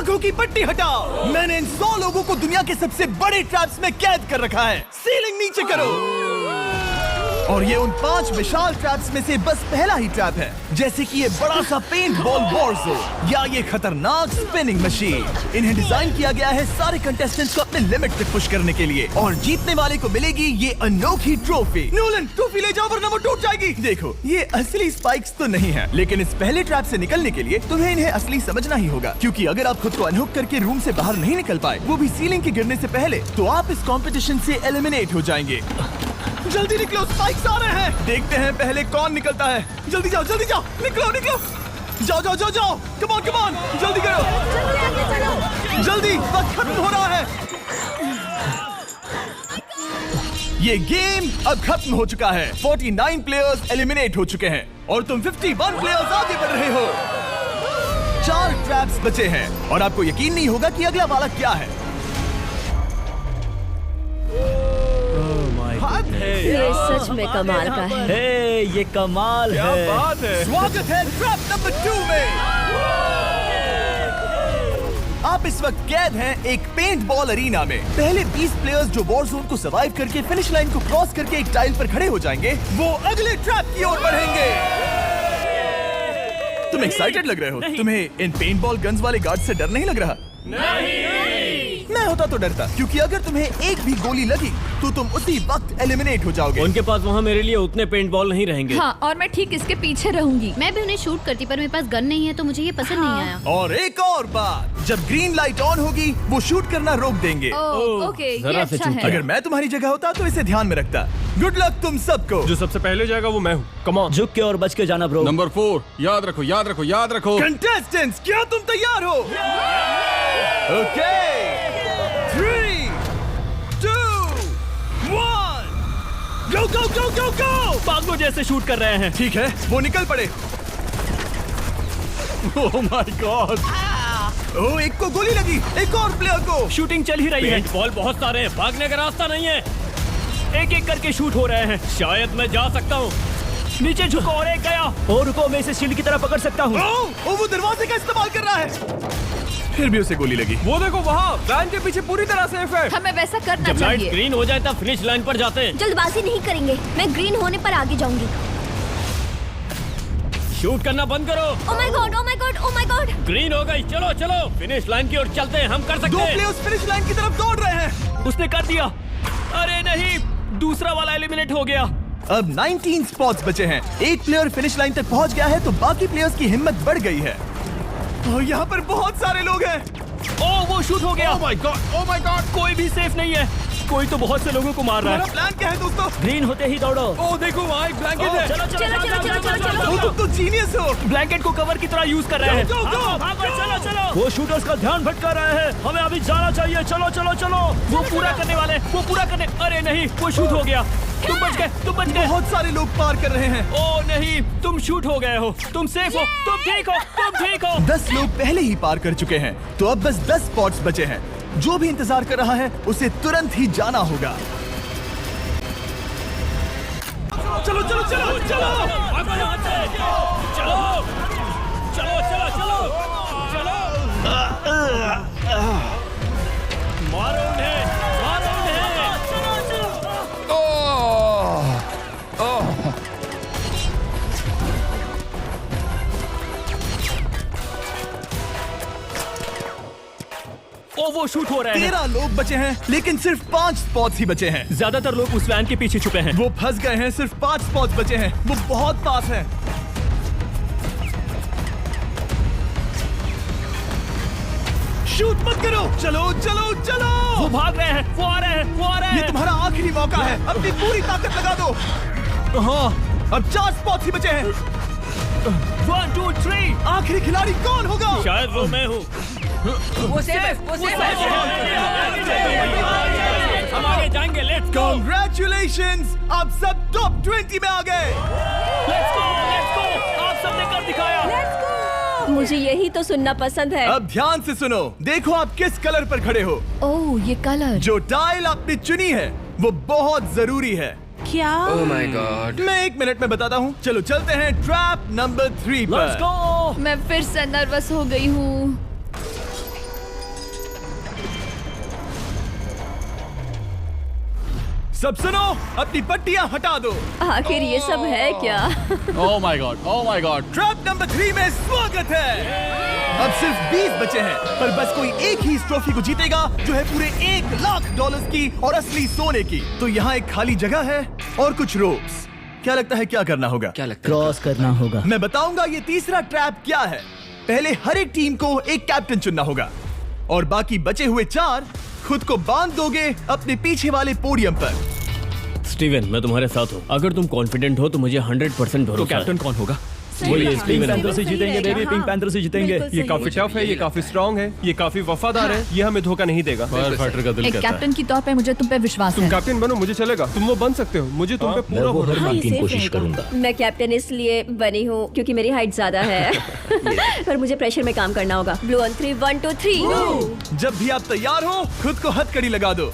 आंखों की पट्टी हटाओ। मैंने इन 100 लोगों को दुनिया के सबसे बड़े ट्रैप्स में कैद कर रखा है। सीलिंग नीचे करो। और ये उन 5 विशाल ट्रैप्स में से बस पहला ही ट्रैप है, जैसे कि ये बड़ा सा पेंट बॉल वॉरज़ोन या ये खतरनाक स्पिनिंग मशीन। इन्हें डिजाइन किया गया है सारे कंटेस्टेंट्स को अपने लिमिट तक पुश करने के लिए, और जीतने वाले को मिलेगी ये अनोखी ट्रॉफी। नोलन, ट्रॉफी ले जाओ वरना वो टूट जाएगी। देखो, ये असली स्पाइक्स तो नहीं है, लेकिन इस पहले ट्रैप से निकलने के लिए तुम्हें इन्हें असली समझना ही होगा, क्योंकि अगर आप खुद को अनहुक करके रूम से बाहर नहीं निकल पाए, वो भी सीलिंग के गिरने से पहले, तो आप इस कॉम्पिटिशन से एलिमिनेट हो जाएंगे। जल्दी निकलो, स्पाइक्स आ रहे हैं। देखते हैं पहले कौन निकलता है। जल्दी जाओ, निकलो। जाओ। कम ऑन, जल्दी करो। जल्दी, वक्त खत्म हो रहा है। ये गेम अब खत्म हो चुका है। 49 प्लेयर्स एलिमिनेट हो चुके हैं और तुम 51 प्लेयर्स आगे बढ़ रहे हो। 4 ट्रैप्स बचे हैं और आपको यकीन नहीं होगा कि अगला वाला क्या है। ये सच में कमाल का है। हे, ये कमाल क्या है। बात है। स्वागत है ट्रैप नंबर 2 में। आप इस वक्त कैद हैं एक पेंट बॉल अरीना में। पहले 20 प्लेयर्स जो वॉर जोन को सर्वाइव करके फिनिश लाइन को क्रॉस करके एक टाइल पर खड़े हो जाएंगे, वो अगले ट्रैप की ओर बढ़ेंगे। तुम एक्साइटेड लग रहे हो? तुम्हें इन पेंट बॉल गन्स वाले गार्ड से डर नहीं लग रहा? मैं होता तो डरता, क्योंकि अगर तुम्हें एक भी गोली लगी तो तुम उसी वक्त एलिमिनेट हो जाओगे। उनके पास वहाँ मेरे लिए उतने पेंट बॉल नहीं रहेंगे। हाँ, और मैं ठीक इसके पीछे रहूंगी। मैं भी उन्हें शूट करती, पर मेरे पास गन नहीं है तो मुझे ये पसंद नहीं आया। और एक और बात, जब ग्रीन लाइट ऑन होगी वो शूट करना रोक देंगे। ओके, ये जरा से अच्छा चूक है। गया। अगर मैं तुम्हारी जगह होता तो इसे ध्यान में रखता। गुड लक तुम सबको। जो सबसे पहले जाएगा वो मैं हूँ। Come on. झुक के और बच के जाना ब्रो। नंबर 4, याद रखो। कंटेस्टेंट्स, क्या तुम तैयार हो? Okay, 3, 2, 1, go! पागलों जैसे शूट कर रहे हैं। ठीक है, वो निकल पड़े। ओह माय गॉड। ओह, एक को गोली लगी, एक और प्लेयर को। शूटिंग चल ही रही है। पेंट बॉल बहुत सारे हैं, भागने का रास्ता नहीं है। एक करके शूट हो रहे हैं। शायद मैं जा सकता हूँ। नीचे झुको और एक गया। और रुको, मैं इसे शील्ड की तरह पकड़ सकता हूँ। ओह, वो दरवाजे का इस्तेमाल कर रहा है। फिर भी उसे गोली लगी। वो देखो वहाँ, वैन के पीछे पूरी तरह सेफ है। हमें वैसा करना जब लाइट चाहिए। ग्रीन हो जाए तब फिनिश लाइन पर जाते हैं। जल्दबाजी नहीं करेंगे, मैं ग्रीन होने पर आगे जाऊंगी। शूट करना बंद करो। Oh my God. ग्रीन हो गई। चलो फिनिश लाइन की ओर चलते हैं। हम कर 2 सकते हैं। प्लेयर्स फिनिश लाइन की तरफ दौड़ रहे हैं। उसने कर दिया। अरे नहीं, दूसरा वाला एलिमिनेट हो गया। अब 19 स्पॉट्स बचे हैं। एक प्लेयर फिनिश लाइन तक पहुंच गया है तो बाकी प्लेयर्स की हिम्मत बढ़ गई है। और यहाँ पर बहुत सारे लोग हैं। ओह, वो शूट हो गया। ओह माय गॉड। कोई भी सेफ नहीं है। कोई तो बहुत से लोगों को मार रहा तुम्हारा है। प्लान क्या है दोस्तों? ग्रीन होते ही दौड़ो। ओह देखो वहाँ एक ब्लैंकेट है। चलो। तुम तो जीनियस हो। ब्लैंकेट को कवर की तरह यूज कर रहे हैं। चलो। वो शूटर्स का ध्यान भटका रहे हैं। हमें अभी जाना चाहिए। चलो। वो पूरा करने। अरे नहीं, वो शूट हो गया। तुम बच गए। बहुत सारे लोग पार कर रहे हैं। ओह नहीं, तुम शूट हो गए हो। तुम सेफ हो। तुम ठीक हो। 10 लोग पहले ही पार कर चुके हैं, तो अब बस 10 स्पॉट्स बचे हैं। जो भी इंतजार कर रहा है उसे तुरंत ही जाना होगा। चलो। मारो उन्हें। वो शूट हो रहे हैं। 13 लोग बचे हैं, लेकिन सिर्फ 5 स्पॉट्स ही बचे हैं। ज्यादातर लोग उस वैन के पीछे छुपे हैं। वो फंस गए हैं। सिर्फ 5 स्पॉट्स बचे हैं। वो बहुत पास है। शूट मत करो। चलो। वो भाग रहे हैं। वो आ रहे हैं। ये तुम्हारा आखिरी मौका है। अपनी पूरी ताकत लगा दो। हाँ, अब 4 स्पॉट्स ही बचे हैं। 1, 2, 3। आखिरी खिलाड़ी कौन होगा? शायद वो मैं हूँ। वो सेफ। हम आगे जाएंगे। Let's go. Congratulations! आप सब टॉप 20 में आ गए। Let's go. आप सबने कर दिखाया। मुझे यही तो सुनना पसंद है। अब ध्यान से सुनो। देखो आप किस कलर पर खड़े हो। ओह, ये कलर। जो टाइल आपने चुनी है वो बहुत जरूरी है। क्या? ओह माय गॉड। मैं 1 मिनट में बताता हूँ। चलो चलते हैं ट्रैप नंबर 3 लेट्स पर। गो। मैं फिर से नर्वस हो गई हूँ। सब सुनो, अपनी पट्टियां हटा दो। आखिर ये सब है क्या? ओह माय गॉड। ट्रैप नंबर 3 में स्वागत है। अब सिर्फ 20 बचे हैं, पर बस कोई एक ही इस ट्रॉफी को जीतेगा जो है पूरे $1,00,000 की और असली सोने की। तो यहाँ एक खाली जगह है और कुछ रोप्स। क्या लगता है क्या करना होगा? क्या लगता क्रॉस करना होगा। मैं बताऊंगा ये तीसरा ट्रैप क्या है। पहले हर एक टीम को एक कैप्टन चुनना होगा और बाकी बचे हुए 4 खुद को बांध दोगे अपने पीछे वाले पोडियम पर। स्टीवन, मैं तुम्हारे साथ हूँ। अगर तुम कॉन्फिडेंट हो तो मुझे 100% भरोसा है। तो कैप्टन कौन होगा? बोलिए स्टीवन। पैंथर से जीतेंगे बेबी, पिंक पैंथर से जीतेंगे। ये काफी टफ है, ये काफी स्ट्रांग है, ये काफी वफादार है, ये हमें धोखा नहीं देगा। फायर फाइटर का दिल एक कहता है। कैप्टन की तौर पे मुझे तुम पे विश्वास तुम है। कैप्टन बनो, मुझे चलेगा। तुम वो बन सकते हो, मुझे तुम पे पूरा भरोसा हाँ, ये safe कोशिश रहेगा। करूंगा। मैं कैप्टन इसलिए बनी हूँ क्योंकि मेरी हाइट ज्यादा है। पर मुझे प्रेशर में काम करना होगा। Blue on 3, 1 2 3। जब भी आप तैयार हो खुद को हथकड़ी लगा दो।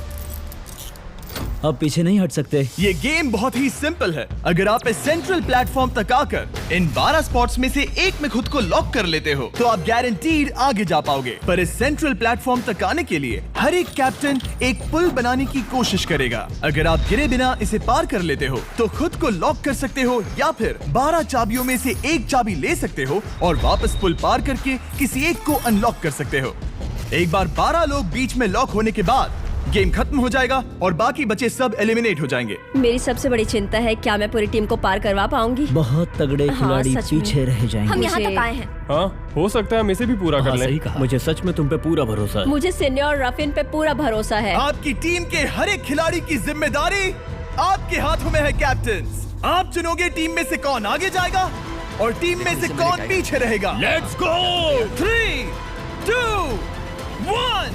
अब पीछे नहीं हट सकते। ये गेम बहुत ही सिंपल है। अगर आप इस सेंट्रल प्लेटफॉर्म तक आकर इन 12 स्पॉट्स में से एक में खुद को लॉक कर लेते हो तो आप गारंटीड आगे जा पाओगे। पर इस सेंट्रल प्लेटफॉर्म तक आने के लिए हर एक कैप्टन एक पुल बनाने की कोशिश करेगा। अगर आप गिरे बिना इसे पार कर लेते हो तो खुद को लॉक कर सकते हो या फिर 12 चाबियों में से एक चाबी ले सकते हो और वापस पुल पार करके किसी एक को अनलॉक कर सकते हो। एक बार 12 लोग बीच में लॉक होने के बाद गेम खत्म हो जाएगा और बाकी बचे सब एलिमिनेट हो जाएंगे। मेरी सबसे बड़ी चिंता है क्या मैं पूरी टीम को पार करवा पाऊंगी। बहुत तगड़े हाँ, खिलाड़ी सच में। पीछे रह जाएंगे। हम यहाँ तक आए हैं। हाँ, हो सकता है हम इसे भी पूरा कर हाँ, लें। सही कहा। मुझे सच में तुम पे पूरा भरोसा है। मुझे सीनियर रफिन पे पूरा भरोसा है। आपकी टीम के हर एक खिलाड़ी की जिम्मेदारी आपके हाथों में है कैप्टन। आप चुनोगे टीम में से कौन आगे जाएगा और टीम में से कौन पीछे रहेगा। Let's go. 3 2 1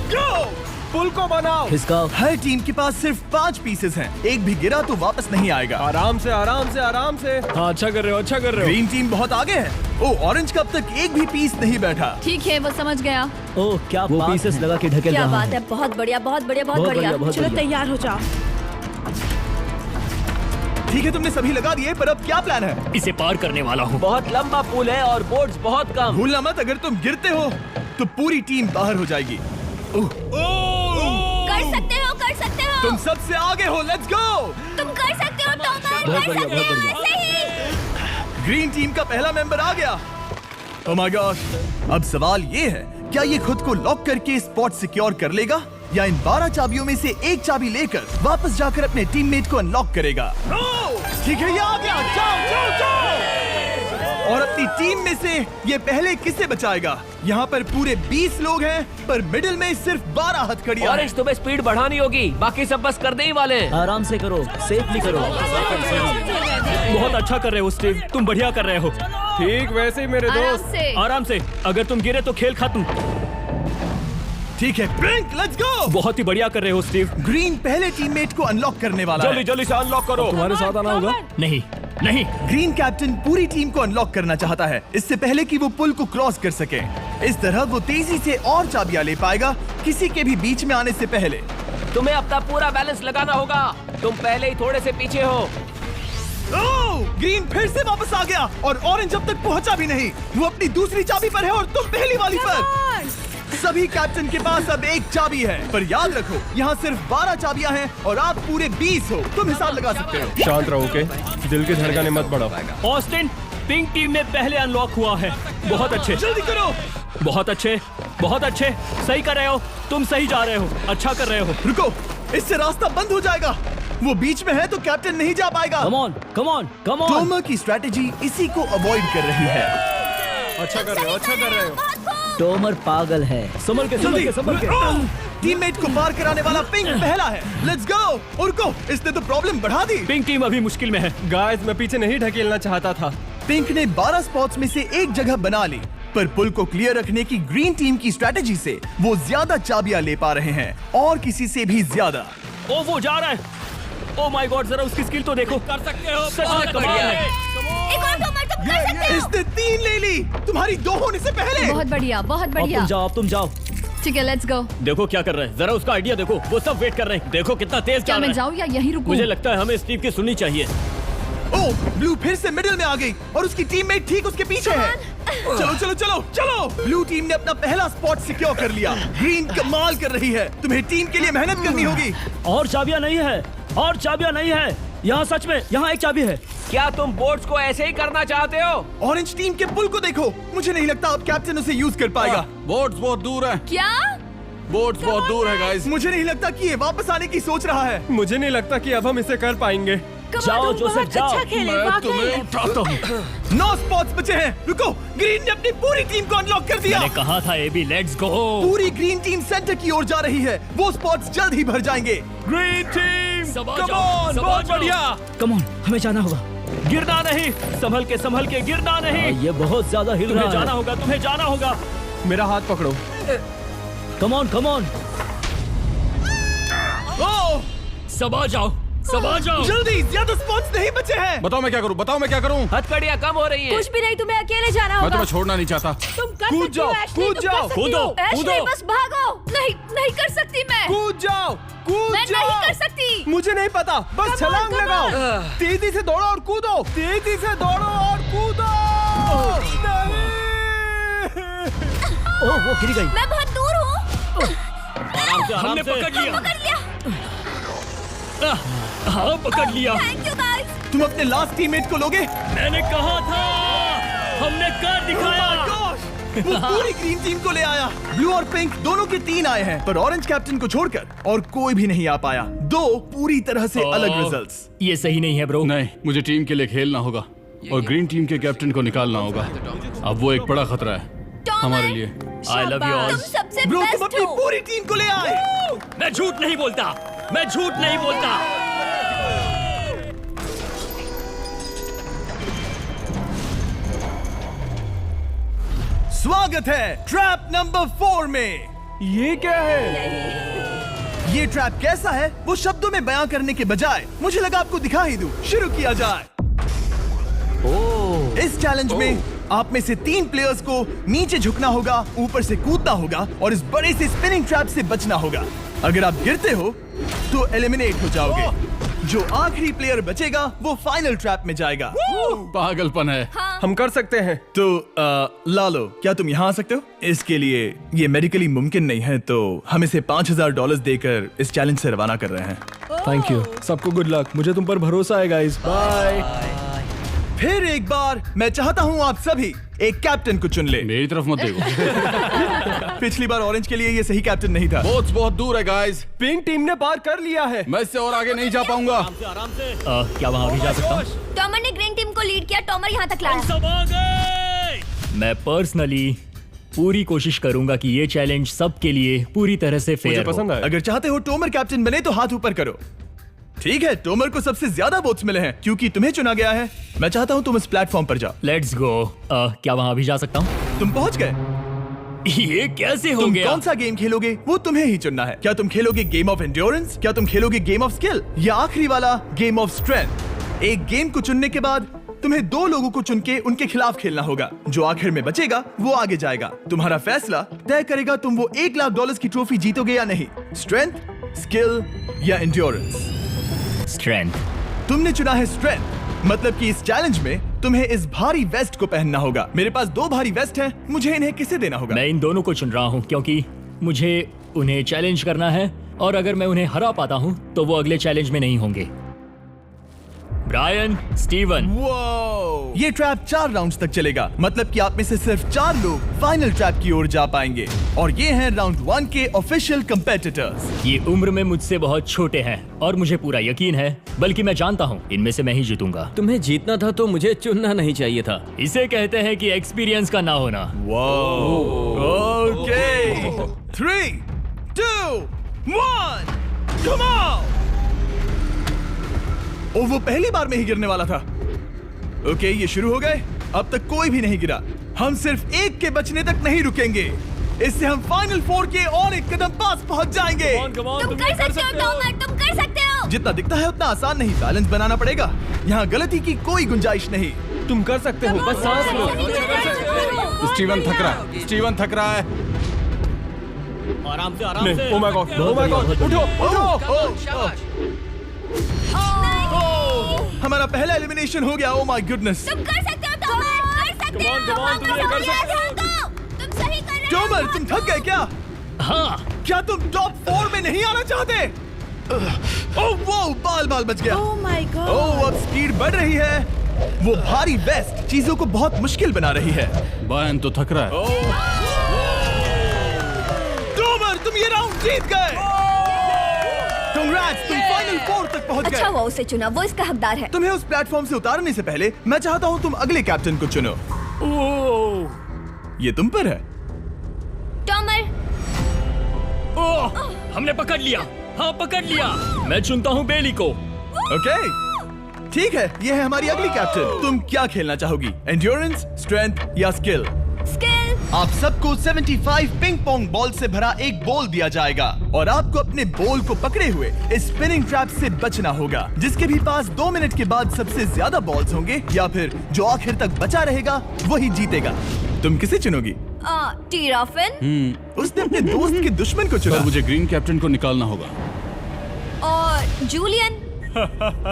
गो। पुल को बनाओ। खिसकाओ। हर टीम के पास सिर्फ 5 पीसेस हैं। एक भी गिरा तो वापस नहीं आएगा। आराम से आराम से आराम से। हाँ, अच्छा कर रहे हो, अच्छा कर रहे हो। ग्रीन टीम बहुत आगे है। ओ, ऑरेंज का अब तक एक भी पीस नहीं बैठा। ठीक है, वो समझ गया। ओह क्या वो पीसेस लगा के ढकेल क्या रहा बात है, बहुत बढ़िया बहुत बढ़िया बहुत बहुत बढ़िया। बढ़िया, बहुत चलो बढ़िया। तैयार हो जाओ। ठीक है, तुमने सभी लगा दिए, पर अब क्या प्लान है? इसे पार करने वाला हूँ। बहुत लंबा पुल है और बोर्ड्स बहुत कम। भूलना मत, अगर तुम गिरते हो तो पूरी टीम बाहर हो जाएगी। कर सकते हो। तुम सबसे आगे हो। Let's go. तुम कर सकते हो टॉमर, बहुत कर बढ़िया, सकते बहुत हो बढ़िया। ऐसे ही। ग्रीन टीम का पहला मेंबर आ गया। ओह माय गॉड। अब सवाल ये है, क्या ये खुद को लॉक करके स्पॉट सिक्योर कर लेगा या इन 12 चाबियों में से एक चाबी लेकर वापस जाकर अपने टीममेट को अनलॉक करेगा? ठीक है, ये आ गया। जाओ जाओ जाओ। और अपनी टीम में से ये पहले किसे बचाएगा? यहाँ पर पूरे 20 लोग हैं, पर मिडिल में सिर्फ 12 हथकड़ियां हैं। ऑरेंज, तुम्हें स्पीड बढ़ानी होगी, बाकी सब बस करने ही वाले हैं। आराम से करो, सेफली करो। बहुत अच्छा कर रहे हो स्टीव, तुम बढ़िया कर रहे हो। ठीक वैसे ही मेरे आराम दोस्त। से। आराम से। अगर तुम गिरे तो खेल खत्म। ठीक है, पिंक, लेट्स गो। बहुत ही बढ़िया कर रहे हो स्टीव। ग्रीन पहले टीममेट को अनलॉक करने वाला है। जल्दी से अनलॉक करो। तुम्हारे साथ आना होगा। नहीं नहीं। ग्रीन कैप्टन पूरी टीम को अनलॉक करना चाहता है, इससे पहले कि वो पुल को क्रॉस कर सके। इस तरह वो तेजी से और चाबियां ले पाएगा, किसी के भी बीच में आने से पहले। तुम्हें अपना पूरा बैलेंस लगाना होगा, तुम पहले ही थोड़े से पीछे हो। ओह, ग्रीन फिर से वापस आ गया और ऑरेंज अब तक पहुंचा भी नहीं। वो अपनी दूसरी चाबी पर है और तुम पहली वाली पर। सभी कैप्टन के पास अब एक चाबी है, पर याद रखो यहाँ सिर्फ 12 चाबियां हैं और आप पूरे 20 हो। तुम हिसाब लगा सकते हो। शांत रहो, ओके? दिल की धड़कनें मत बढ़ाओ। ऑस्टिन, पिंक टीम में पहले अनलॉक हुआ है। बहुत अच्छे, जल्दी करो। बहुत अच्छे, बहुत अच्छे। सही कर रहे हो, तुम सही जा रहे हो, अच्छा कर रहे हो। रुको, इससे रास्ता बंद हो जाएगा। वो बीच में है तो कैप्टन नहीं जा पाएगा। Come on, come on, come on. Tomar की स्ट्रैटेजी इसी को अवॉइड कर रही है। अच्छा कर रहे हो, अच्छा कर रहे हो। टोमर पागल है। संभल के, संभल के, संभल के। टीममेट को पार कराने वाला पिंक पहला है। Let's go. रुको, इसने तो प्रॉब्लम बढ़ा दी। पिंक टीम अभी मुश्किल में है। गाइस, मैं पीछे नहीं ढकेलना चाहता था। पिंक ने 12 स्पॉट्स में से एक जगह बना ली, पर पुल को क्लियर रखने की ग्रीन टीम की स्ट्रैटेजी से वो ज्यादा चाबियां ले पा रहे हैं और किसी से भी ज्यादा। ओ वो जा रहा है। ओ माय गॉड, जरा उसकी स्किल तो देखो। कर सकते हो, सच में कमाल है। एक और टॉमर, तुम कर सकते हो। इसने 3 ले ली, तुम्हारी 2 होने से पहले। बहुत बढ़िया, बहुत अब बढ़िया। तुम जाओ, अब तुम जाओ। ठीक है, लेट्स गो। देखो क्या कर रहे हैं, जरा उसका आइडिया देखो। वो सब वेट कर रहे हैं, देखो कितना तेज जा क्या रहा मैं है। जाऊँ या यहीं रुकूं? मुझे लगता है हमें स्टीव की सुननी चाहिए। ओह, ब्लू फिर से मिडिल में आ गई और उसकी टीममेट ठीक उसके पीछे है। चलो चलो चलो चलो। ब्लू टीम ने अपना पहला स्पॉट सिक्योर कर लिया। ग्रीन कमाल कर रही है, तुम्हें टीम के लिए मेहनत करनी होगी। और चाबियां नहीं है, और चाबियां नहीं है यहाँ। सच में यहाँ एक चाबी है। क्या तुम बोट्स को ऐसे ही करना चाहते हो? ऑरेंज टीम के पुल को देखो, मुझे नहीं लगता अब कैप्टन उसे यूज कर पाएगा। बोट्स बहुत दूर है, क्या? बोट्स बहुत दूर है गाइस। मुझे नहीं लगता कि ये वापस आने की सोच रहा है। मुझे नहीं लगता कि अब हम इसे कर पाएंगे। जाओ जोसेफ जाओ। अच्छा खेले, मैं वाकई। तुम्हें उठाता हूँ। 9 स्पॉट्स बचे हैं। रुको, ग्रीन ने अपनी पूरी टीम को अनलॉक कर दिया। मैंने कहा था एबी, लेट्स गो। पूरी ग्रीन टीम सेंटर की ओर जा रही है। वो स्पॉट्स जल्द ही भर जाएंगे। ग्रीन टीम सबा कम जाओ, ऑन, सबा बहुत जाओ। बढ़िया। कम ऑन, हमें जाना होगा। गिरना नहीं, संभल के गिरना नहीं। ये बहुत ज्यादा हिल रहा है। जाना होगा, तुम्हें जाना होगा। मेरा हाथ पकड़ो। कम ऑन कम ऑन। ओह, सबा जाओ, सबा जाओ। जल्दी, ज्यादा स्पॉट्स नहीं बचे हैं। बताओ मैं क्या करूँ, बताओ मैं क्या करूँ। हथकड़ियाँ कम हो रही हैं। कुछ भी नहीं, तुम्हें अकेले जाना मैं होगा। तुम्हें छोड़ना नहीं चाहता। तुम कर कूद सकती हो, जाओ, एशली, कूद तुम जाओ, कर सकती कूदो, हो। एशली, कूदो। बस भागो। नहीं, नहीं कर सकती मैं। कूद जाओ, कूद मैं जाओ। नहीं कर सकती। मुझे नहीं पता, बस Come on, छलांग come लगाओ। on। तेजी से दौड़ो और कूदो, तेजी से दौड़ो और कूदो। नहीं। ओह, वो गिर गई। मैं बहुत दूर हूँ। हमने पकड़ लिया। पकड़ लिया। हाँ, पकड़ लिया। Thank you guys. तुम अपने लास्ट टीममेट को लोगे? मैंने कहा था, हमने कर दिखाया। Oh my gosh! वो पूरी ग्रीन टीम को ले आया। ब्लू और पिंक दोनों के 3 आए हैं, पर ऑरेंज कैप्टन को छोड़कर और कोई भी नहीं आ पाया। 2 पूरी तरह से अलग रिजल्ट्स। ये सही नहीं है ब्रो। नहीं, मुझे टीम के लिए खेलना होगा और ग्रीन टीम के कैप्टन को निकालना होगा। अब वो एक बड़ा खतरा है हमारे लिए। I love you all. तुम सबसे ब्रो, तुम बेस्ट अपनी हो। पूरी टीम को ले आए। मैं झूठ नहीं बोलता, मैं झूठ नहीं बोलता। स्वागत है ट्रैप नंबर 4 में। ये क्या है? ये ट्रैप कैसा है वो शब्दों में बयां करने के बजाय मुझे लगा आपको दिखा ही दूं। शुरू किया जाए। इस चैलेंज में आप में से 3 प्लेयर्स को नीचे झुकना होगा, ऊपर से कूदना होगा और इस बड़े से स्पिनिंग ट्रैप से बचना होगा। अगर आप गिरते हो तो एलिमिनेट हो जाओगे। जो आखिरी प्लेयर बचेगा वो फाइनल ट्रैप में जाएगा। पागलपन है। हम कर सकते हैं। तो लालो, क्या तुम यहाँ आ सकते हो? इसके लिए ये मेडिकली मुमकिन नहीं है, तो हम इसे $5000 देकर इस चैलेंज से रवाना कर रहे हैं। Thank you. सबको गुड लक। मुझे तुम पर भरोसा है गाइस। बाय। फिर एक बार मैं चाहता हूँ आप सभी एक कैप्टन को चुन ले। मेरी तरफ मत देखो। पिछली बार ऑरेंज के लिए ये सही कैप्टन नहीं था। बोट्स बहुत दूर है गाइस। पिंक टीम ने पार कर लिया है। मैं इससे और आगे नहीं जा पाऊंगा। क्या वहाँ भी जा सकता हूँ? टॉमर ने ग्रीन टीम को लीड किया, टॉमर यहाँ तक लाया। सब आ गए। मैं पर्सनली पूरी कोशिश करूंगा कि ये चैलेंज सबके लिए पूरी तरह से मुझे फेयर पसंद हो। आया। अगर चाहते हो टोमर कैप्टन बने तो हाथ ऊपर करो। ठीक है, टोमर को सबसे ज्यादा वोट्स मिले हैं क्योंकि तुम्हें चुना गया है। मैं चाहता हूँ तुम इस प्लेटफॉर्म पर जाओ। Let's go. क्या वहाँ भी जा सकता हूँ? तुम पहुँच गए। ये कैसे हो तुम गया? कौन सा गेम खेलोगे वो तुम्हें ही चुनना है। क्या तुम खेलोगे गेम ऑफ एंड्योरेंस, क्या तुम खेलोगे गेम ऑफ स्किल, या आखिरी वाला गेम ऑफ स्ट्रेंथ? एक गेम को चुनने के बाद तुम्हें 2 लोगों को चुन के उनके खिलाफ खेलना होगा। जो आखिर में बचेगा वो आगे जाएगा। तुम्हारा फैसला तय करेगा तुम वो $1,00,000 की ट्रॉफी जीतोगे या नहीं। स्ट्रेंथ, स्किल या एंड्योरेंस। स्ट्रेंथ। तुमने चुना है स्ट्रेंथ, मतलब कि इस चैलेंज में तुम्हें इस भारी वेस्ट को पहनना होगा। मेरे पास 2 भारी वेस्ट हैं, मुझे इन्हें किसे देना होगा? मैं इन दोनों को चुन रहा हूँ क्योंकि मुझे उन्हें चैलेंज करना है और अगर मैं उन्हें हरा पाता हूँ तो वो अगले चैलेंज में नहीं होंगे। Brian, Steven. वो ये ट्रैप 4 राउंड्स तक चलेगा, मतलब कि आप में से सिर्फ 4 लोग फाइनल ट्रैप की ओर जा पाएंगे और ये हैं राउंड 1 के ऑफिशियल कंपेटिटर्स। ये उम्र में मुझसे बहुत छोटे हैं और मुझे पूरा यकीन है, बल्कि मैं जानता हूँ इनमें से मैं ही जीतूंगा। तुम्हें जीतना था तो मुझे चुनना नहीं चाहिए था। इसे कहते हैं कि एक्सपीरियंस का ना होना। Okay, 3, 2, 1, come on. ओ, वो पहली बार में ही गिरने वाला था। ओके, ये शुरू हो गए। अब तक कोई भी नहीं गिरा। हम सिर्फ एक के बचने तक नहीं रुकेंगे। इससे हम फाइनल 4 के और एक कदम पास पहुंच जाएंगे। तुम कर सकते हो टॉमर, तुम कर सकते हो। जितना दिखता है उतना आसान नहीं, बैलेंस बनाना पड़ेगा। यहाँ गलती की कोई गुंजाइश नहीं। तुम कर सकते हो, बस सांस लो। स्टीवन थक रहा है। स्टीवन थक रहा है। आराम से, आराम से। Oh my God, oh my God, उठो, उठो। हमारा पहला एलिमिनेशन हो गया। Oh my goodness. तुम कर सकते हो टॉमर, कर सकते हो। तुम ये कर सकते हो। तुम सही कर रहे हो। टॉमर, तुम थक गए क्या? हाँ, क्या तुम टॉप 4 में नहीं आना चाहते? ओह वो बाल बाल बच गया। ओह माय गॉड। ओह अब स्पीड बढ़ रही है। वो भारी वेस्ट चीजों को बहुत मुश्किल बना रही है। बायन तो थक रहा है। टॉमर तुम ये राउंड जीत गए। Congrats, तुम फाइनल 4 तक पहुंच अच्छा गए। हुआ उसे चुना, वो इसका हकदार है। तुम्हें उस प्लेटफॉर्म से उतारने से पहले मैं चाहता हूँ तुम अगले कैप्टन को चुनो। ये तुम पर है। टॉमर। ओह, हमने पकड़ लिया। हाँ पकड़ लिया। मैं चुनता हूँ बेली को। ओके ठीक है, ये है हमारी अगली कैप्टन। तुम क्या खेलना चाहोगी, एंड्योरेंस, स्ट्रेंथ या स्किल? स्किल। आप सबको 75 पिंग पोंग बॉल से भरा एक बॉल दिया जाएगा और आपको अपने बॉल को पकड़े हुए इस स्पिनिंग ट्रैप से बचना होगा। जिसके भी पास 2 मिनट के बाद सबसे ज्यादा बॉल्स होंगे या फिर जो आखिर तक बचा रहेगा वही जीतेगा। तुम किसे चुनोगी? टीराफिन। उसने अपने दोस्त के दुश्मन को चुना। पर मुझे ग्रीन कैप्टन को निकालना होगा। और जूलियन।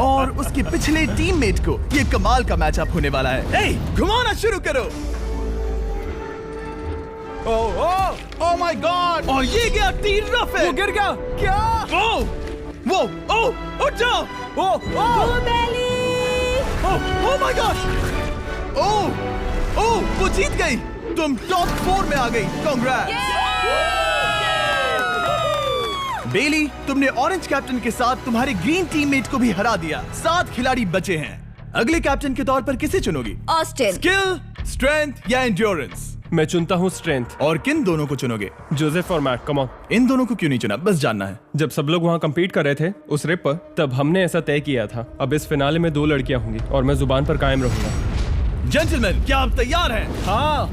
और उसके पिछले टीममेट को। ये कमाल का मैचअप होने वाला है। ए, घुमाना शुरू करो। ओह माय गॉड। और ये गया टीराफिन। वो गिर गया। क्या? वो उठ जाओ। ओह माय गॉड। ओह वो जीत गई। तुम टॉप 4 में आ गई। कांग्रेट्स। बेली, तुमने ऑरेंज कैप्टन के साथ तुम्हारे ग्रीन टीममेट को भी हरा दिया। 7 खिलाड़ी बचे हैं। अगले कैप्टन के तौर पर किसे चुनोगी? ऑस्टिन। स्किल, स्ट्रेंथ या एंड्योरेंस? मैं चुनता हूँ स्ट्रेंथ। और किन दोनों को चुनोगे? जोसेफ और मैट, कम ऑन। इन दोनों को क्यों नहीं चुना, बस जानना है। जब सब लोग वहाँ कम्पीट कर रहे थे उस रिप पर, तब हमने ऐसा तय किया था। अब इस फिनाले में 2 लड़कियां होंगी और मैं जुबान पर कायम रहूंगा। जेंटलमैन, क्या आप तैयार हैं? हाँ।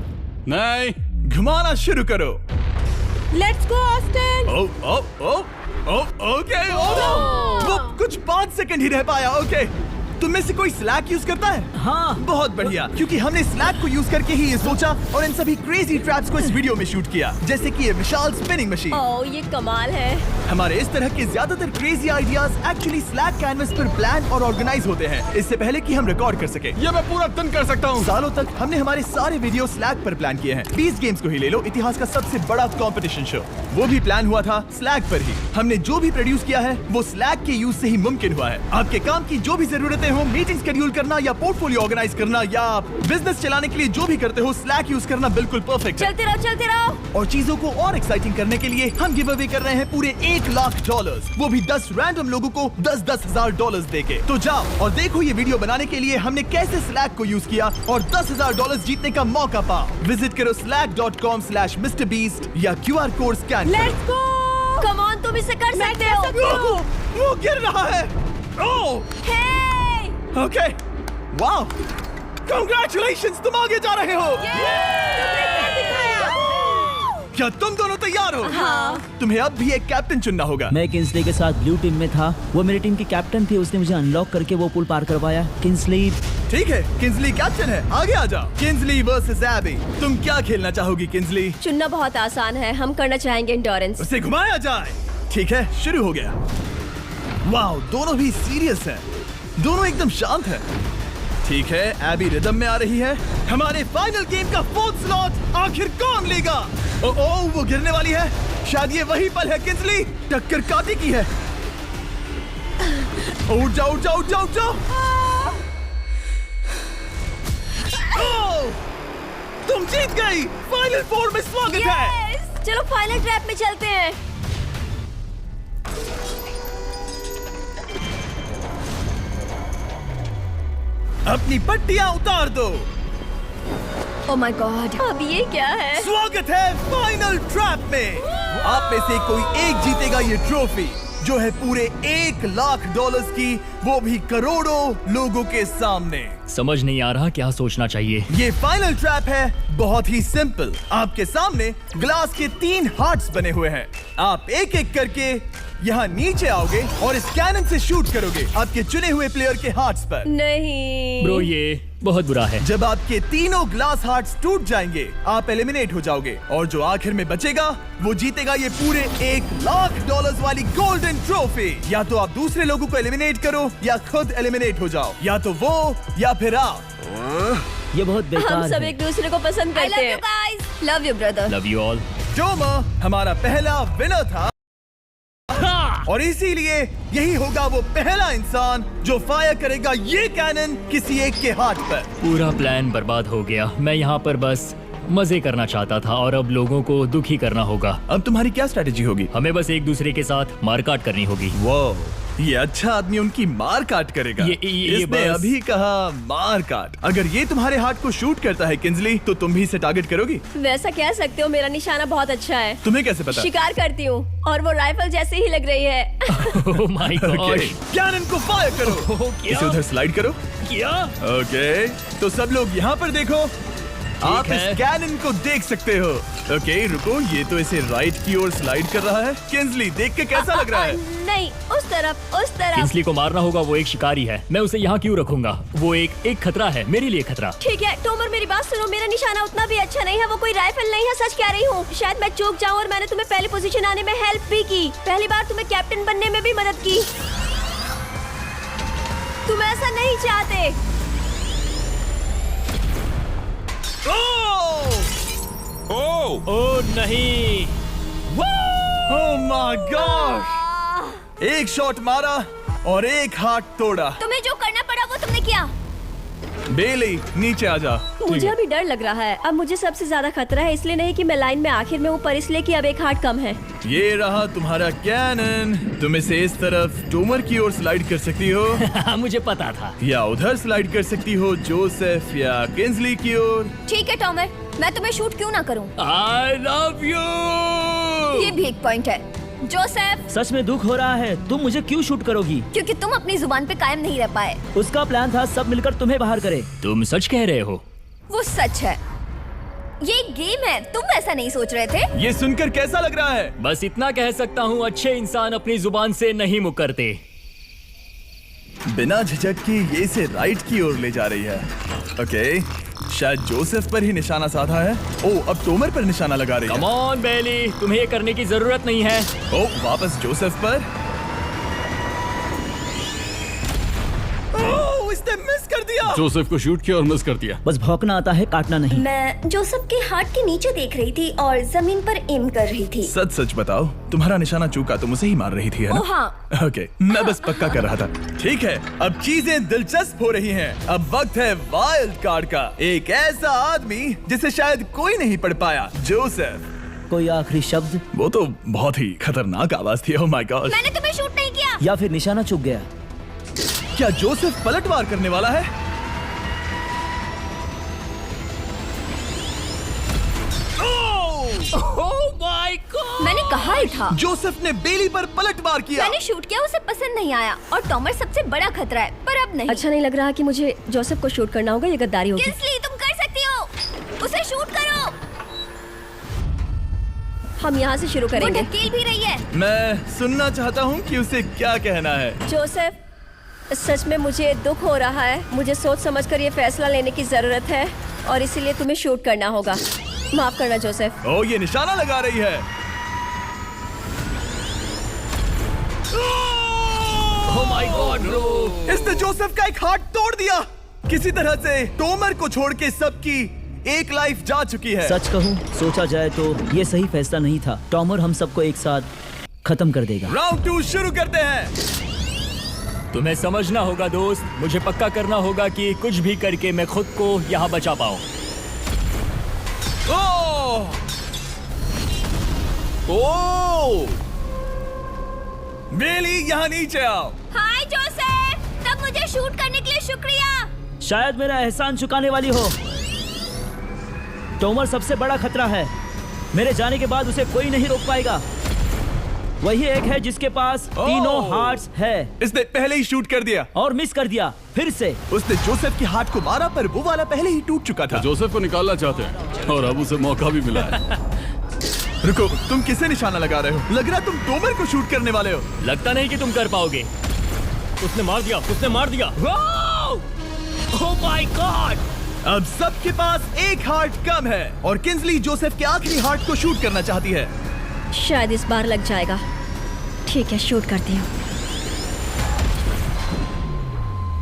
नहीं। घुमाना शुरू करो। Let's go Austin. ओके। वो कुछ 5 सेकंड ही रह पाया। ओके, तुम में से कोई स्लैक यूज करता है? हाँ। बहुत बढ़िया, क्योंकि हमने स्लैक को यूज करके ही ये सोचा और इन सभी क्रेजी ट्रैप्स को इस वीडियो में शूट किया, जैसे कि ये विशाल स्पिनिंग मशीन। ओह ये कमाल है। हमारे इस तरह के ज्यादातर crazy ideas actually slack canvas पर प्लान और ऑर्गेनाइज होते हैं, इससे पहले कि हम रिकॉर्ड कर सके। ये मैं पूरा दिन कर सकता हूँ। सालों तक हमने हमारे सारे वीडियो स्लैक पर प्लान किए हैं। 20 गेम्स को ही ले लो, इतिहास का सबसे बड़ा कंपटीशन शो, वो भी प्लान हुआ था स्लैक पर ही। हमने जो भी प्रोड्यूस किया है वो स्लैक के यूज से ही मुमकिन हुआ है। आपके काम की जो भी जरूरतें हो, मीटिंग शेड्यूल करना या पोर्टफोलियो ऑर्गेनाइज करना या बिजनेस चलाने के लिए जो भी करते हो, स्लैक यूज करना बिल्कुल परफेक्ट है। चलते रहो। और चीजों को और एक्साइटिंग करने के लिए हम गिव अवे कर रहे हैं पूरे $1,00,000, वो भी 10 रैंडम लोगों को $10,000 देके। तो जाओ और देखो ये वीडियो बनाने के लिए हमने कैसे स्लैक को यूज किया और $10,000 जीतने का मौका पाओ। विजिट करो slack.com/MrBeast या QR कोड स्कैन करो। Let's go. कम ऑन, तुम इसे कर सकते हो। वो गिर रहा है। ओह ओके, वाओ, कांग्रेचुलेशंस, तुम आगे जा रहे हो। क्या तुम दोनों तैयार हो? हाँ। तुम्हें अब भी एक कैप्टन चुनना होगा। मैं किंग्सली के साथ ब्लू टीम में था। वो मेरी टीम की कैप्टन थी, उसने मुझे अनलॉक करके वो पुल पार करवाया। किंग्सली। ठीक है, किंग्सली कैप्टन है, आगे आ जाओ। किंग्सली वर्सेस एबी, तुम क्या खेलना चाहोगी किंग्सली? चुनना बहुत आसान है, हम करना चाहेंगे एंड्योरेंस। उसे घुमाया जाए। ठीक है, शुरू हो गया। वाओ, दोनों भी सीरियस हैं, दोनों एकदम शांत हैं। ठीक है, एबी रिदम में आ रही है। हमारे फाइनल गेम का 4th स्लॉट आखिर कौन लेगा? ओह वो गिरने वाली है। शायद ये वही पल है किंग्सली, टक्कर काटी की है। उठ जाओ उठ जाओ उठ जाओ उठ जाओ। ओह, तुम जीत गई। फाइनल 4 में स्वागत है। चलो फाइनल ट्रैप में चलते हैं। अपनी पट्टियां उतार दो। ओह माय गॉड, अब ये क्या है? स्वागत है फाइनल ट्रैप में। आप में से कोई एक जीतेगा ये ट्रॉफी, जो है पूरे $1,00,000 की, वो भी करोड़ों लोगों के सामने। समझ नहीं आ रहा क्या सोचना चाहिए। ये फाइनल ट्रैप है, बहुत ही सिंपल। आपके सामने ग्लास के 3 हार्ट्स बने हुए हैं। आप एक एक करके यहाँ नीचे आओगे और इस कैनन से शूट करोगे आपके चुने हुए प्लेयर के हार्ट्स पर। नहीं ब्रो, ये बहुत बुरा है। जब आपके तीनों ग्लास हार्ट्स टूट जाएंगे, आप एलिमिनेट हो जाओगे और जो आखिर में बचेगा वो जीतेगा ये पूरे $1,00,000 वाली गोल्डन ट्रॉफी। या तो आप दूसरे लोगों को एलिमिनेट करो या खुद एलिमिनेट हो जाओ, या तो वो या फिर आप। ये बहुत बेकार हम सब है। एक दूसरे को पसंद करते हैं। Love you brother. Love you all. टोमा हमारा पहला विनर था। और इसीलिए यही होगा वो पहला इंसान जो फायर करेगा ये कैनन किसी एक के हाथ पर। पूरा प्लान बर्बाद हो गया। मैं यहाँ पर बस मजे करना चाहता था और अब लोगों को दुखी करना होगा। अब तुम्हारी क्या स्ट्रेटेजी होगी? हमें बस एक दूसरे के साथ मारकाट करनी होगी। वो ये अच्छा आदमी उनकी मार काट करेगा। इसने बस- अभी कहा मार काट। अगर ये तुम्हारे हार्ट को शूट करता है किंजली, तो तुम भी इसे टारगेट करोगी? वैसा कह सकते हो, मेरा निशाना बहुत अच्छा है। तुम्हें कैसे पता? शिकार करती हूँ और वो राइफल जैसे ही लग रही है। ओह माय गॉड। कैनन को फायर करो। इसे उधर स्लाइड करो। क्या? ओके, तो सब लोग यहाँ पर देखो। आप इस है। कैनन को देख सकते हो। ओके, रुको, ये तो इसे राइट की ओर स्लाइड कर रहा है। किंजली, देख के कैसा लग रहा है? नहीं, उस तरफ, उस तरफ। किंसली को मारना होगा, वो एक शिकारी है। मैं उसे यहाँ क्यों रखूंगा? वो एक खतरा है, मेरे लिए खतरा। ठीक है टोमर, मेरी बात सुनो, मेरा निशाना उतना भी अच्छा नहीं है, वो कोई राइफल नहीं है, सच कह रही हूँ। शायद मैं चूक जाऊँ और मैंने तुम्हें पहली पोजीशन आने में हेल्प भी की, पहली बार तुम्हें कैप्टन बनने में भी मदद की। तुम ऐसा नहीं चाहते। ओह नहीं। ओह माय गॉड! एक शॉट मारा और एक हाथ तोड़ा। तुम्हें जो करना पड़ा वो तुमने किया। बेली, नीचे आ जा। मुझे अभी डर लग रहा है। अब मुझे सबसे ज्यादा खतरा है, इसलिए नहीं कि मैं लाइन में आखिर में हूँ, पर इसलिए कि अब एक हार्ट कम है। ये रहा तुम्हारा कैनन। तुम इसे इस तरफ टोमर की ओर स्लाइड कर सकती हो मुझे पता था। या उधर स्लाइड कर सकती हो जोसेफ या किंजली की ओर। ठीक है टोमर, मैं तुम्हें शूट क्यों ना करूं? I love you. ये भी एक पॉइंट है। जोसेफ, सच में दुख हो रहा है। तुम मुझे क्यों शूट करोगी? क्योंकि तुम अपनी जुबान पे कायम नहीं रह पाए। उसका प्लान था सब मिलकर तुम्हें बाहर करे। तुम सच कह रहे हो? वो सच है। ये एक गेम है, तुम ऐसा नहीं सोच रहे थे? ये सुनकर कैसा लग रहा है? बस इतना कह सकता हूँ, अच्छे इंसान अपनी जुबान से नहीं मुकरते। बिना झिझक की ये इसे राइट की ओर ले जा रही है। ओके, शायद जोसेफ पर ही निशाना साधा है। ओ, अब टोमर पर निशाना लगा रही है। कम ऑन बेली, तुम्हें ये करने की जरूरत नहीं है। ओ, वापस जोसेफ पर। ओ, इसने मिस कर दिया। जोसेफ को शूट किया और मिस कर दिया। बस भौंकना आता है, काटना नहीं। मैं जोसेफ के हार्ट के नीचे देख रही थी और जमीन पर एम कर रही थी। सच सच बताओ, तुम्हारा निशाना चूका, तुम उसे ही मार रही थी, है ना? ओ हाँ। ओके, मैं बस पक्का कर रहा था। ठीक है, अब चीजें दिलचस्प हो रही हैं। अब वक्त है वाइल्ड कार्ड का। एक ऐसा आदमी जिसे शायद कोई नहीं पढ़ पाया, जोसेफ। कोई आखिरी शब्द? वो तो बहुत ही खतरनाक आवाज थी। ओह माय गॉड! मैंने तुम्हें शूट नहीं किया। या फिर निशाना चूक गया? क्या जोसेफ पलटवार करने वाला है? ओह माय गॉड। मैंने कहा ही था। जोसेफ ने बेली पर पलटवार किया। मैंने शूट किया, उसे पसंद नहीं आया और टॉमर सबसे बड़ा खतरा है, पर अब नहीं। अच्छा नहीं लग रहा कि मुझे जोसेफ को शूट करना होगा, ये गद्दारी होगी। किंसली, तुम कर सकती हो, उसे शूट करो। हम यहाँ से शुरू करेंगे। वो ढकेल भी रही है। मैं सुनना चाहता हूँ कि उसे क्या कहना है। जोसेफ, सच में मुझे दुख हो रहा है। मुझे सोच समझकर ये फैसला लेने की जरूरत है और इसीलिए तुम्हें शूट करना होगा। माफ करना जोसेफ। ओ, ये निशाना लगा रही है। ओह माय गॉड ब्रो। इसने जोसेफ का एक हाथ तोड़ दिया। किसी तरह से टोमर को छोड़ के सबकी एक लाइफ जा चुकी है। सच कहूँ, सोचा जाए तो ये सही फैसला नहीं था। टॉमर हम सबको एक साथ खत्म कर देगा। राउंड 2 शुरू करते हैं। तुम्हें समझना होगा दोस्त, मुझे पक्का करना होगा कि कुछ भी करके मैं खुद को यहाँ बचा पाऊँ। ओह! ओह! बेली, यहाँ नीचे आओ। हाय जोसेफ, तब मुझे शूट करने के लिए शुक्रिया। शायद मेरा एहसान चुकाने वाली हो। टोमर सबसे बड़ा खतरा है। मेरे जाने के बाद उसे कोई नहीं रोक पाएगा। वही एक है जिसके पास तीनों हार्ट्स है। इसने पहले ही शूट कर दिया और मिस कर दिया फिर से। उसने जोसेफ के हाथ को मारा, पर वो वाला पहले ही टूट चुका था। जोसेफ को निकालना चाहते हैं और अब उसे मौका भी मिला है। रुको, तुम किसे निशाना लगा रहे हो? लग रहा तुम टोमर को शूट करने वाले हो। लगता नहीं कि तुम कर पाओगे। उसने मार दिया, उसने मार दिया। Oh my God. अब सबके पास एक हार्ट कम है और किंजली जोसेफ के आखिरी हार्ट को शूट करना चाहती है। शायद इस बार लग जाएगा। ठीक है, शूट करती हूँ।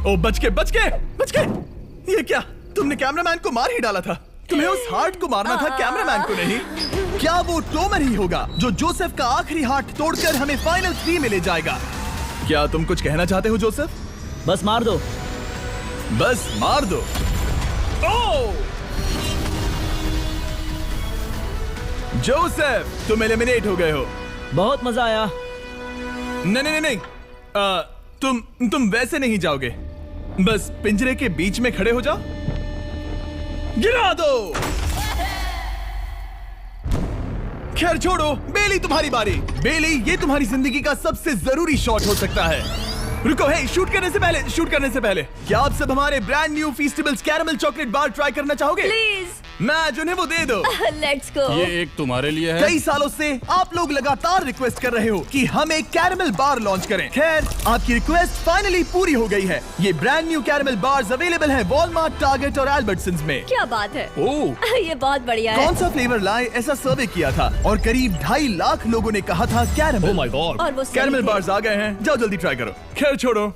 ओ, बच के। ये क्या? तुमने कैमरामैन को मार ही डाला था। तुम्हें उस हार्ट को मारना था, कैमरामैन को नहीं। क्या वो टोमर ही होगा जो जोसेफ का आखिरी हार्ट तोड़कर हमें फाइनल 3 में ले जाएगा? क्या तुम कुछ कहना चाहते हो जोसेफ? बस मार दो। बस मार दो। ओह! जोसेफ, तुम एलिमिनेट हो गए हो। बहुत मजा आया। नहीं नहीं नहीं, तुम वैसे नहीं जाओगे। बस पिंजरे के बीच में खड़े हो जाओ। गिरा दो। खैर छोड़ो, बेली तुम्हारी बारी। बेली, ये तुम्हारी जिंदगी का सबसे जरूरी शॉट हो सकता है। रुको, हे, शूट करने से पहले क्या आप सब हमारे brand new Feastables caramel chocolate bar try करना चाहोगे? प्लीज। मैच उन्हें वो दे दो। Let's go. ये एक तुम्हारे लिए है। कई सालों से आप लोग लगातार रिक्वेस्ट कर रहे हो कि हम एक कैरेमल बार लॉन्च करें। खैर, आपकी रिक्वेस्ट फाइनली पूरी हो गई है। ये brand new caramel bars available है वॉलमार्ट, टारगेट और एल्बर्टसन्स में। क्या बात है। ओह, ये बहुत बढ़िया है। कौन सा फ्लेवर लाए, ऐसा सर्वे किया था और करीब 2.5 लाख लोगों ने कहा था कैरेमल। Oh my God. और वो सही कैरेमल थे। बार्स आ गए हैं, जाओ जल्दी ट्राई करो। खैर छोड़ो,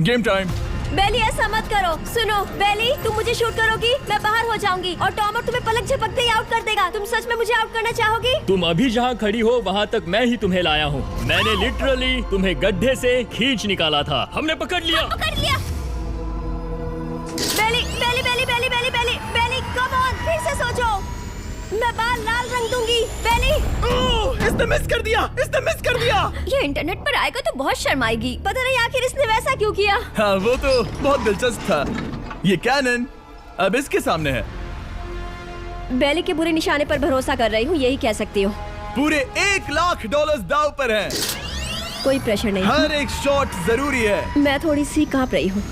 गेम टाइम। बेली, ऐसा मत करो। सुनो बेली, तुम मुझे शूट करोगी, मैं बाहर हो जाऊंगी और टॉमर तुम्हें पलक झपकते ही आउट कर देगा। तुम सच में मुझे आउट करना चाहोगी? तुम अभी जहाँ खड़ी हो वहाँ तक मैं ही तुम्हें लाया हूँ। मैंने लिटरली तुम्हें गड्ढे से खींच निकाला था। हमने पकड़ लिया। पकड़ लिया। बेली बेली बेली बेली बेली बेली बेली, कम ऑन, फिर से सोचो। मैं बाल लाल रंग दूंगी। बेली, इसने मिस कर दिया। ये इंटरनेट पर आएगा तो बहुत शर्माएगी। पता नहीं आखिर इसने वैसा क्यों किया। हाँ, वो तो बहुत दिलचस्प था। ये कैनन अब इसके सामने है। बेली के बुरे निशाने पर भरोसा कर रही हूँ, यही कह सकती हूँ। पूरे $1 लाख दाव पर है। कोई प्रेशर नहीं। हर एक शॉट जरूरी है। मैं थोड़ी सी कांप रही हूँ।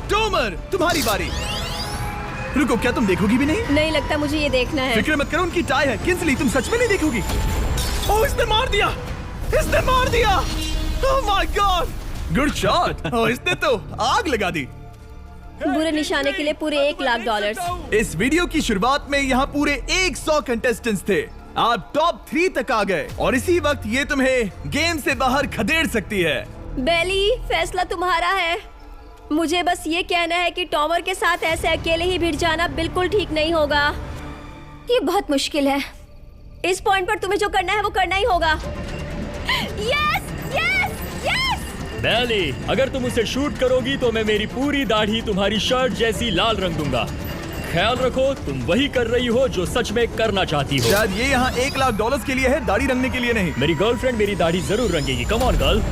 टोमर, तुम्हारी बारी। रुको, क्या तुम देखोगी भी नहीं? नहीं लगता मुझे ये देखना है। फिक्र मत करो, उनकी टाई है। किंसली, तुम सच में नहीं देखोगी? ओह, इसने मार दिया। Oh my god, good shot. Oh, इसने तो आग लगा दी। बुरे निशाने के लिए पूरे $1 लाख। इस वीडियो की शुरुआत में यहाँ पूरे 100 कंटेस्टेंट्स थे। आप टॉप 3 तक आ गए और इसी वक्त ये तुम्हें गेम से बाहर खदेड़ सकती है। बेली, फैसला तुम्हारा है। मुझे बस ये कहना है कि टॉमर के साथ ऐसे अकेले ही भिड़ जाना बिल्कुल ठीक नहीं होगा। ये बहुत मुश्किल है। इस पॉइंट पर तुम्हें जो करना है वो करना ही होगा। Yes yes yes. बेली, अगर तुम उसे शूट करोगी तो मैं मेरी पूरी दाढ़ी तुम्हारी शर्ट जैसी लाल रंग दूंगा। ख्याल रखो, तुम वही कर रही हो जो सच में करना चाहती हो। शायद ये यहाँ $1 लाख के लिए है, दाढ़ी रंगने के लिए नहीं। मेरी गर्लफ्रेंड मेरी दाढ़ी जरूर रंगेगी। Come on girl,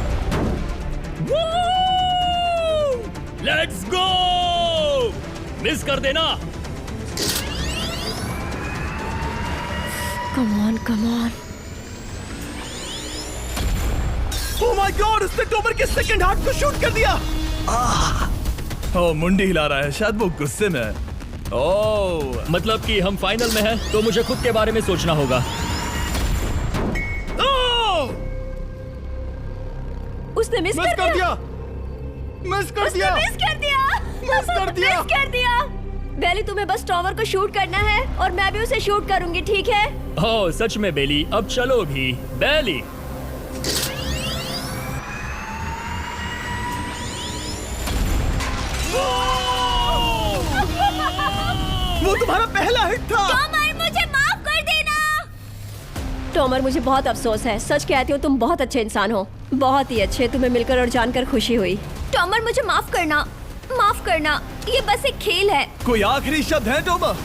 let's go. Miss कर देना। Come on come on. Oh my god, उसने टोमर के सेकंड हार्ट को शूट कर दिया। ओह, मुंडी हिला रहा है, शायद वो गुस्से में है। ओह, मतलब कि हम फाइनल में हैं, तो मुझे खुद के बारे में सोचना होगा। उसने मिस कर दिया। मिस कर दिया। बेली, तुम्हें बस टॉमर को शूट करना है और मैं भी उसे शूट करूंगी, ठीक है? ओह सच में बेली, अब चलो भी। बेली, वो तुम्हारा पहला हिट था। टॉमर, मुझे माफ कर देना। टॉमर, मुझे बहुत अफसोस है। सच कहती हूँ, तुम बहुत अच्छे इंसान हो, बहुत ही अच्छे। तुम्हें मिलकर और जानकर खुशी हुई। टॉमर, मुझे माफ करना, माफ करना। ये बस एक खेल है। कोई आखिरी शब्द है टोमर?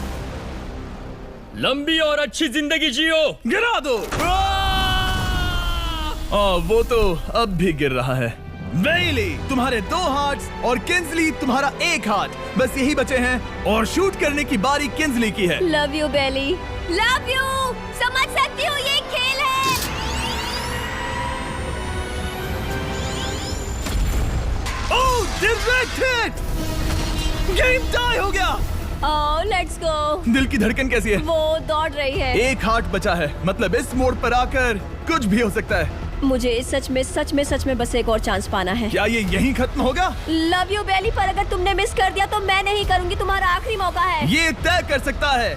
लंबी और अच्छी जिंदगी जियो। गिरा दो। वो तो अब भी गिर रहा है। बेली, तुम्हारे 2 हार्ट्स और किंसली तुम्हारा 1 हार्ट। बस यही बचे हैं और शूट करने की बारी किंसली की है। Love you Bailey, love you. समझ सकती हूँ, ये खेल है। Oh, direct hit. Game tie हो गया। Oh, let's go. दिल की धड़कन कैसी है? वो दौड़ रही है। 1 हार्ट बचा है, मतलब इस मोड़ पर आकर कुछ भी हो सकता है। मुझे सच में बस एक और चांस पाना है। क्या ये यहीं खत्म होगा? लव यू बेली, पर अगर तुमने मिस कर दिया तो मैं नहीं करूंगी। तुम्हारा आखिरी मौका है। ये तय कर सकता है,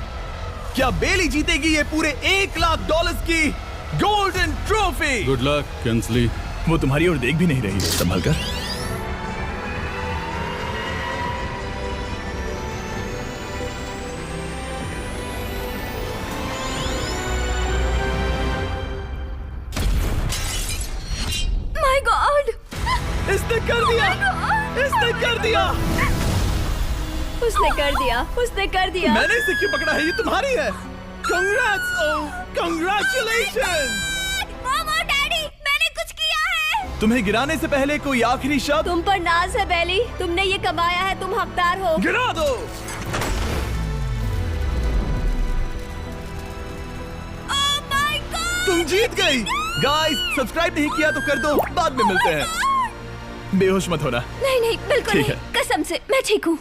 क्या बेली जीतेगी ये पूरे $1 लाख की golden trophy? Good luck Kinsley. वो तुम्हारी ओर देख भी नहीं रही, संभल कर। दिया। उसने कर दिया, उसने कर दिया। मैंने इसे क्यों पकड़ा है? ये तुम्हारी है। Congrats! Oh, congratulations! मॉम और डैडी, मैंने कुछ किया है। तुम्हें गिराने से पहले कोई आखिरी शब्द? तुम पर नाज है बेली, तुमने ये कमाया है, तुम हकदार हो। गिरा दो। Oh my God! तुम जीत गई। गाइस, सब्सक्राइब नहीं किया तो कर दो, बाद में मिलते हैं। बेहोश मत होना। नहीं नहीं, बिल्कुल ठीक नहीं, कसम से मैं ठीक हूँ।